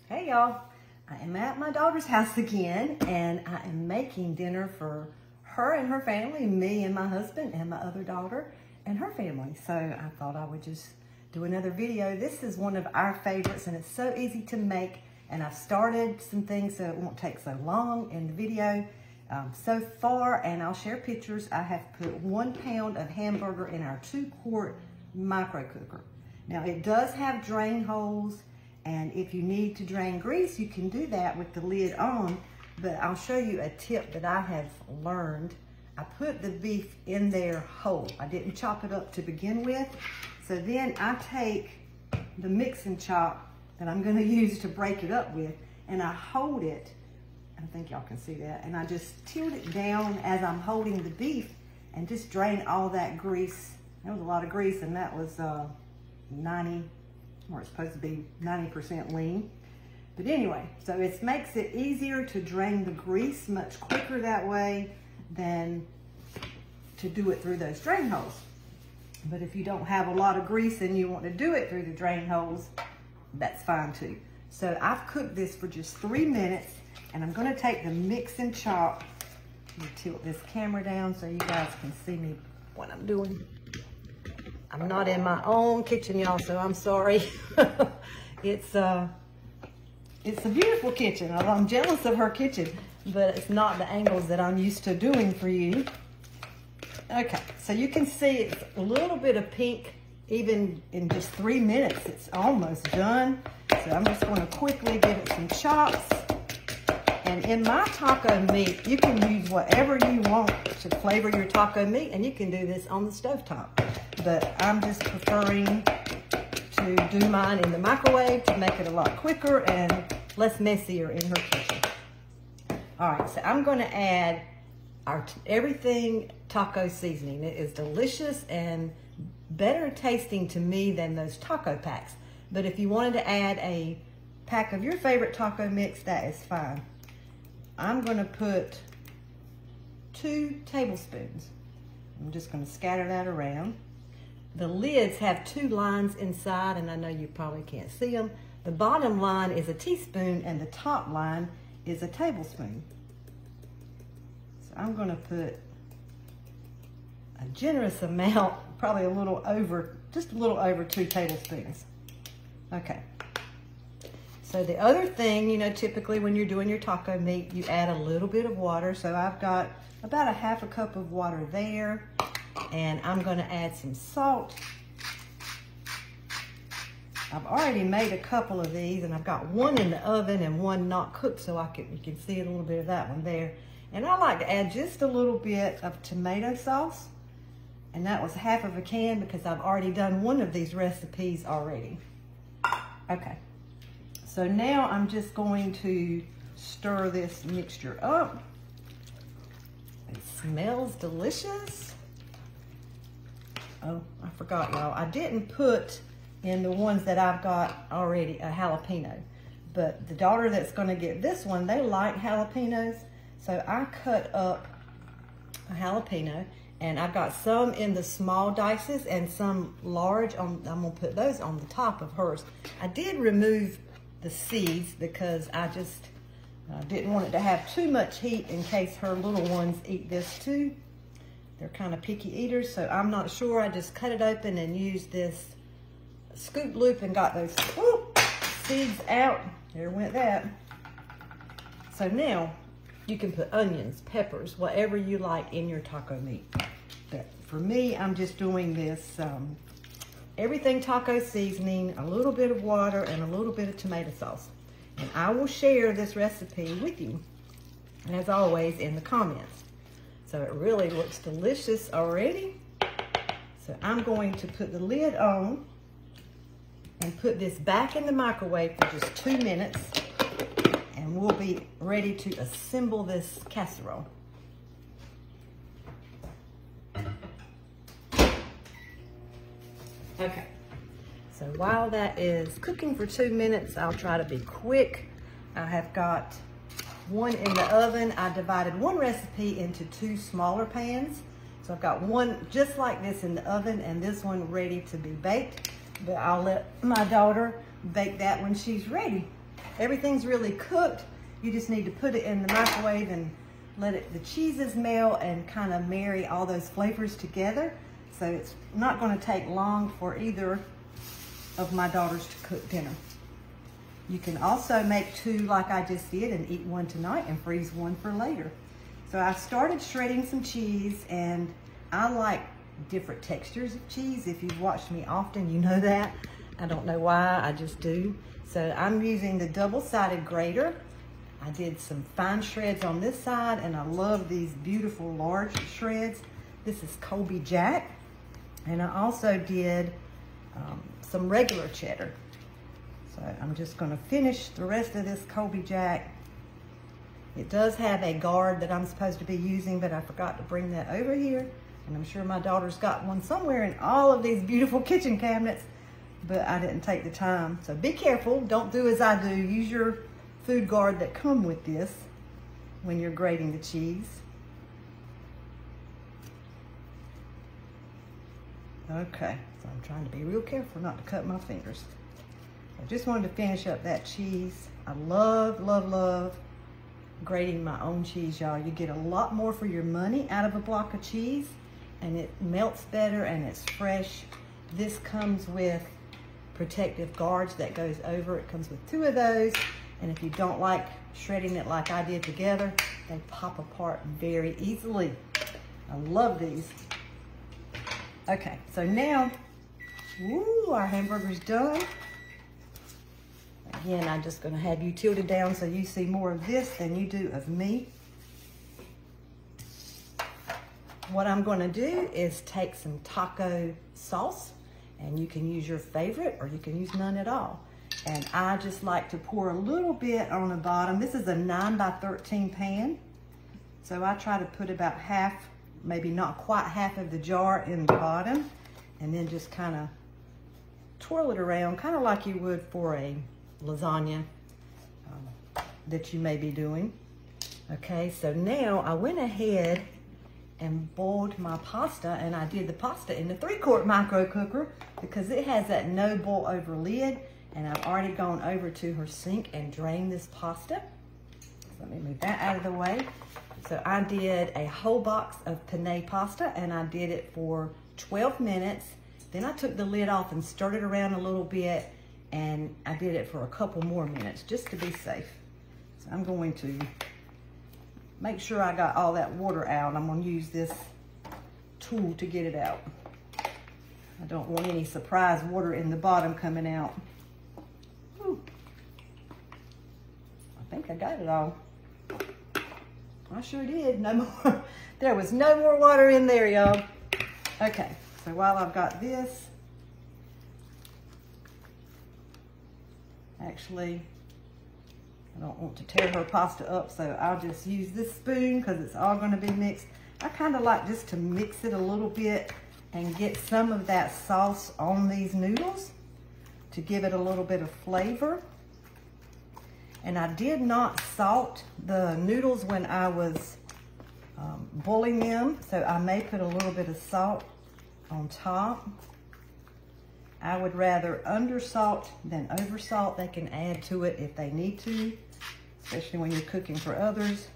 Hey y'all, I am at my daughter's house again and I am making dinner for her and her family, me and my husband and my other daughter and her family. So I thought I would just do another video. This is one of our favorites and it's so easy to make, and I've started some things so it won't take so long in the video so far, and I'll share pictures. I have put 1 pound of hamburger in our 2-quart micro cooker. Now it does have drain holes, and if you need to drain grease, you can do that with the lid on, but I'll show you a tip that I have learned. I put the beef in there whole. I didn't chop it up to begin with. So then I take the mix and chop that I'm gonna use to break it up with, and I hold it, I think y'all can see that, and I just tilt it down as I'm holding the beef and just drain all that grease. That was a lot of grease, and that was 90, or it's supposed to be 90% lean. But anyway, so it makes it easier to drain the grease much quicker that way than to do it through those drain holes. But if you don't have a lot of grease and you want to do it through the drain holes, that's fine too. So I've cooked this for just 3 minutes, and I'm gonna take the mix and chop. Let me tilt this camera down so you guys can see me what I'm doing. I'm not in my own kitchen, y'all, so I'm sorry. It's a beautiful kitchen. I'm jealous of her kitchen, but it's not the angles that I'm used to doing for you. Okay, so you can see it's a little bit of pink. Even in just 3 minutes, it's almost done. So I'm just gonna quickly give it some chops. And in my taco meat, you can use whatever you want to flavor your taco meat, and you can do this on the stovetop. But I'm just preferring to do mine in the microwave to make it a lot quicker and less messier in her kitchen. All right, so I'm gonna add our everything taco seasoning. It is delicious and better tasting to me than those taco packs. But if you wanted to add a pack of your favorite taco mix, that is fine. I'm gonna put 2 tablespoons. I'm just gonna scatter that around. The lids have 2 lines inside, and I know you probably can't see them. The bottom line is a teaspoon and the top line is a tablespoon. So I'm gonna put a generous amount, probably a little over, just a little over 2 tablespoons. Okay. So the other thing, you know, typically when you're doing your taco meat, you add a little bit of water. So I've got about a half a cup of water there, and I'm gonna add some salt. I've already made a couple of these, and I've got one in the oven and one not cooked, so you can see a little bit of that one there. And I like to add just a little bit of tomato sauce, and that was half of a can because I've already done one of these recipes already. Okay. So now I'm just going to stir this mixture up. It smells delicious. Oh, I forgot, y'all. I didn't put in the ones that I've got already a jalapeno, but the daughter that's gonna get this one, they like jalapenos. So I cut up a jalapeno, and I've got some in the small dices and some large. I'm gonna put those on the top of hers. I did remove the seeds because I just didn't want it to have too much heat in case her little ones eat this too. They're kind of picky eaters, so I'm not sure. I just cut it open and used this scoop loop and got those seeds out. There went that. So now you can put onions, peppers, whatever you like in your taco meat. But for me, I'm just doing this everything taco seasoning, a little bit of water, and a little bit of tomato sauce. And I will share this recipe with you, as always, in the comments. So it really looks delicious already. So I'm going to put the lid on and put this back in the microwave for just 2 minutes, and we'll be ready to assemble this casserole. Okay, so while that is cooking for 2 minutes, I'll try to be quick. I have got one in the oven. I divided one recipe into 2 smaller pans. So I've got one just like this in the oven and this one ready to be baked. But I'll let my daughter bake that when she's ready. everything's really cooked. You just need to put it in the microwave and let the cheeses melt and kind of marry all those flavors together. So it's not going to take long for either of my daughters to cook dinner. You can also make two like I just did and eat one tonight and freeze one for later. So I started shredding some cheese, and I like different textures of cheese. If you've watched me often, you know that. I don't know why, I just do. So I'm using the double-sided grater. I did some fine shreds on this side, and I love these beautiful large shreds. This is Colby Jack. And I also did some regular cheddar. So I'm just going to finish the rest of this Colby Jack. It does have a guard that I'm supposed to be using, but I forgot to bring that over here. And I'm sure my daughter's got one somewhere in all of these beautiful kitchen cabinets, but I didn't take the time. So be careful, don't do as I do. Use your food guard that come with this when you're grating the cheese. Okay, so I'm trying to be real careful not to cut my fingers. I just wanted to finish up that cheese. I love, love, love grating my own cheese, y'all. You get a lot more for your money out of a block of cheese, and it melts better and it's fresh. This comes with protective guards that goes over. It comes with 2 of those, and if you don't like shredding it like I did together, they pop apart very easily. I love these. Okay, so now, woo, our hamburger's done. Again, I'm just gonna have you tilted down so you see more of this than you do of me. What I'm gonna do is take some taco sauce, and you can use your favorite or you can use none at all. And I just like to pour a little bit on the bottom. This is a 9 by 13 pan. So I try to put about half, maybe not quite half of the jar in the bottom, and then just kind of twirl it around, kind of like you would for a lasagna that you may be doing. Okay, so now I went ahead and boiled my pasta, and I did the pasta in the 3-quart micro cooker because it has that no boil over lid, and I've already gone over to her sink and drained this pasta. So let me move that out of the way. So I did a whole box of penne pasta, and I did it for 12 minutes. Then I took the lid off and stirred it around a little bit, and I did it for a couple more minutes just to be safe. So I'm going to make sure I got all that water out. I'm going to use this tool to get it out. I don't want any surprise water in the bottom coming out. Whew. I think I got it all. I sure did. No more. There was no more water in there, y'all. Okay, so while I've got this, actually, I don't want to tear her pasta up, so I'll just use this spoon because it's all going to be mixed. I kind of like just to mix it a little bit and get some of that sauce on these noodles to give it a little bit of flavor. And I did not salt the noodles when I was boiling them, so I may put a little bit of salt on top. I would rather undersalt than oversalt. They can add to it if they need to, especially when you're cooking for others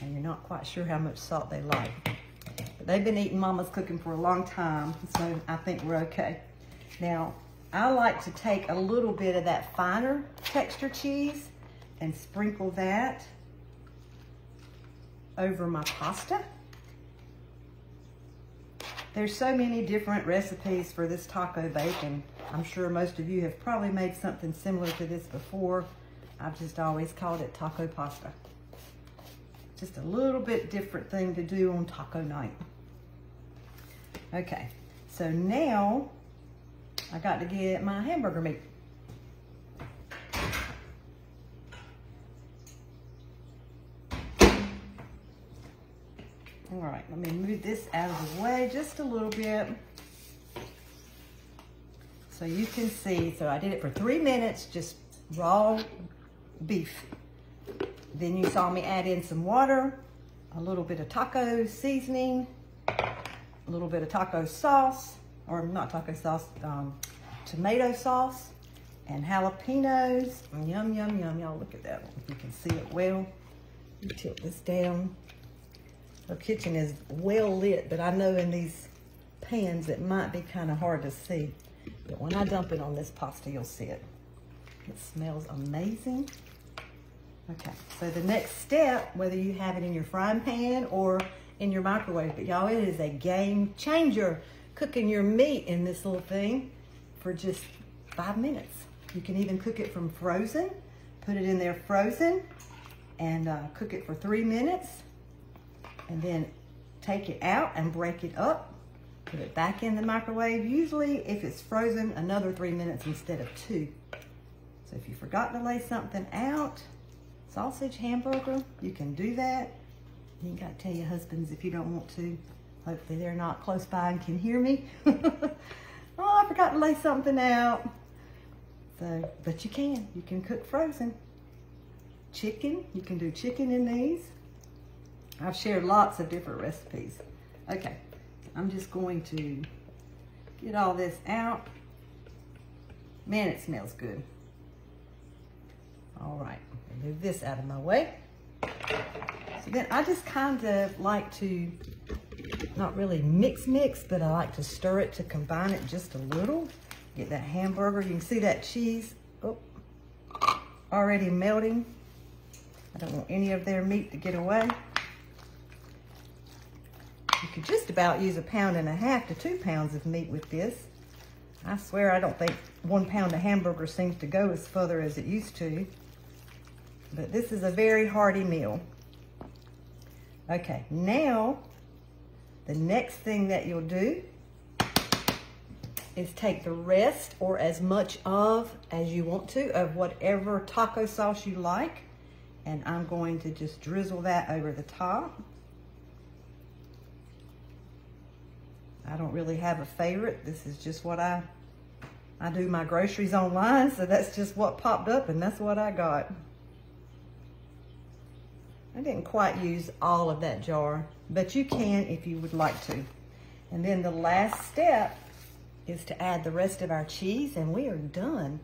and you're not quite sure how much salt they like. But they've been eating Mama's cooking for a long time, so I think we're okay. Now, I like to take a little bit of that finer texture cheese and sprinkle that over my pasta. There's so many different recipes for this taco bacon. I'm sure most of you have probably made something similar to this before. I've just always called it taco pasta. Just a little bit different thing to do on taco night. Okay, so now I got to get my hamburger meat. All right, let me move this out of the way just a little bit so you can see. So I did it for 3 minutes, just raw beef. Then you saw me add in some water, a little bit of taco seasoning, a little bit of taco sauce, or not taco sauce, tomato sauce, and jalapenos. Yum, yum, yum. Y'all look at that one. If you can see it well. You tilt this down. Our kitchen is well lit, but I know in these pans it might be kind of hard to see. But when I dump it on this pasta, you'll see it. It smells amazing. Okay, so the next step, whether you have it in your frying pan or in your microwave, but y'all, it is a game changer cooking your meat in this little thing for just 5 minutes. You can even cook it from frozen, put it in there frozen, and cook it for 3 minutes, and then take it out and break it up, put it back in the microwave. Usually, if it's frozen, another 3 minutes instead of 2. So if you forgot to lay something out, sausage hamburger, you can do that. You ain't got to tell your husbands if you don't want to. Hopefully they're not close by and can hear me. Oh, I forgot to lay something out. So, but you can cook frozen. Chicken, you can do chicken in these. I've shared lots of different recipes. Okay, I'm just going to get all this out. Man, it smells good. All right, move this out of my way. So then I just kind of like to, not really mix, but I like to stir it to combine it just a little. Get that hamburger. You can see that cheese already melting. I don't want any of their meat to get away. You could just about use 1.5 pounds to 2 pounds of meat with this. I swear I don't think 1 pound of hamburger seems to go as further as it used to. But this is a very hearty meal. Okay, now the next thing that you'll do is take the rest, or as much of as you want to, of whatever taco sauce you like. And I'm going to just drizzle that over the top. I don't really have a favorite. This is just what I do my groceries online, so that's just what popped up and that's what I got. I didn't quite use all of that jar, but you can if you would like to. And then the last step is to add the rest of our cheese, and we are done.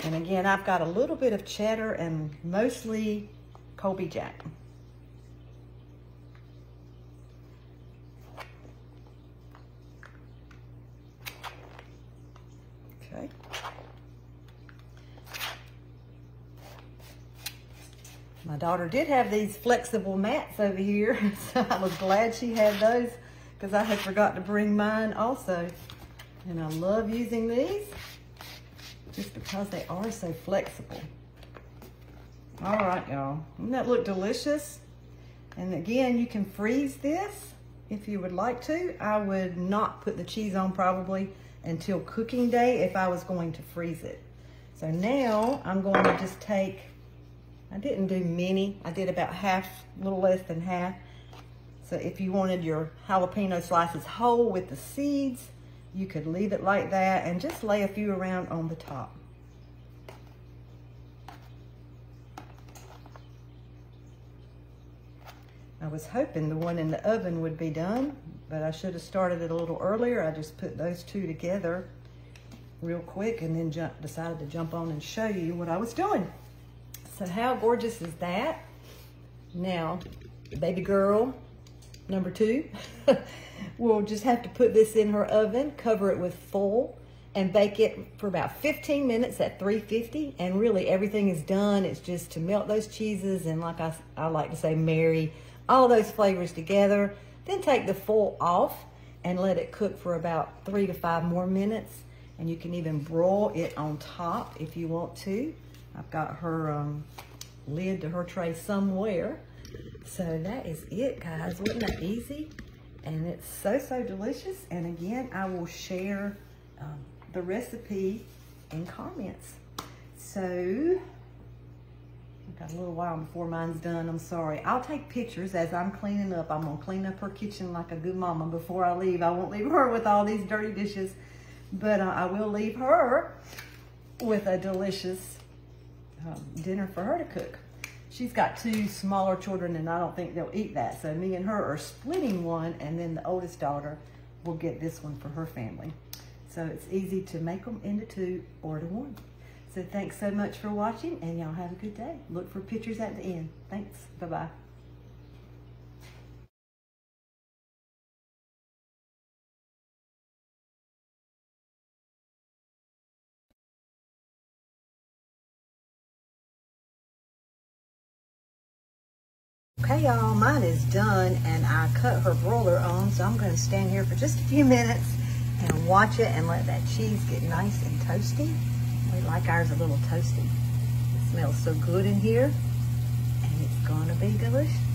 And again, I've got a little bit of cheddar and mostly Colby Jack. Okay. My daughter did have these flexible mats over here, so I was glad she had those because I had forgot to bring mine also. And I love using these just because they are so flexible. All right, y'all. Doesn't that look delicious? And again, you can freeze this if you would like to. I would not put the cheese on probably until cooking day if I was going to freeze it. So now I'm going to just take, I didn't do many. I did about half, a little less than half. So if you wanted your jalapeno slices whole with the seeds, you could leave it like that and just lay a few around on the top. I was hoping the one in the oven would be done, but I should have started it a little earlier. I just put those two together real quick and then decided to jump on and show you what I was doing. So how gorgeous is that? Now, baby girl number 2 we'll just have to put this in her oven, cover it with foil, and bake it for about 15 minutes at 350. And really everything is done. It's just to melt those cheeses and, like I like to say, marry all those flavors together. Then take the foil off and let it cook for about 3 to 5 more minutes. And you can even broil it on top if you want to. I've got her lid to her tray somewhere. So that is it, guys. Wasn't that easy? And it's so, so delicious. And again, I will share the recipe in comments. So, I've got a little while before mine's done. I'm sorry. I'll take pictures as I'm cleaning up. I'm going to clean up her kitchen like a good mama before I leave. I won't leave her with all these dirty dishes. But I will leave her with a delicious dinner for her to cook. She's got 2 smaller children and I don't think they'll eat that. So me and her are splitting one, and then the oldest daughter will get this one for her family. So it's easy to make them into 2 or to 1. So thanks so much for watching, and y'all have a good day. Look for pictures at the end. Thanks. Bye-bye. Okay, y'all, mine is done, and I cut her broiler on, so I'm going to stand here for just a few minutes and watch it and let that cheese get nice and toasty. We like ours a little toasty. It smells so good in here, and it's going to be delicious.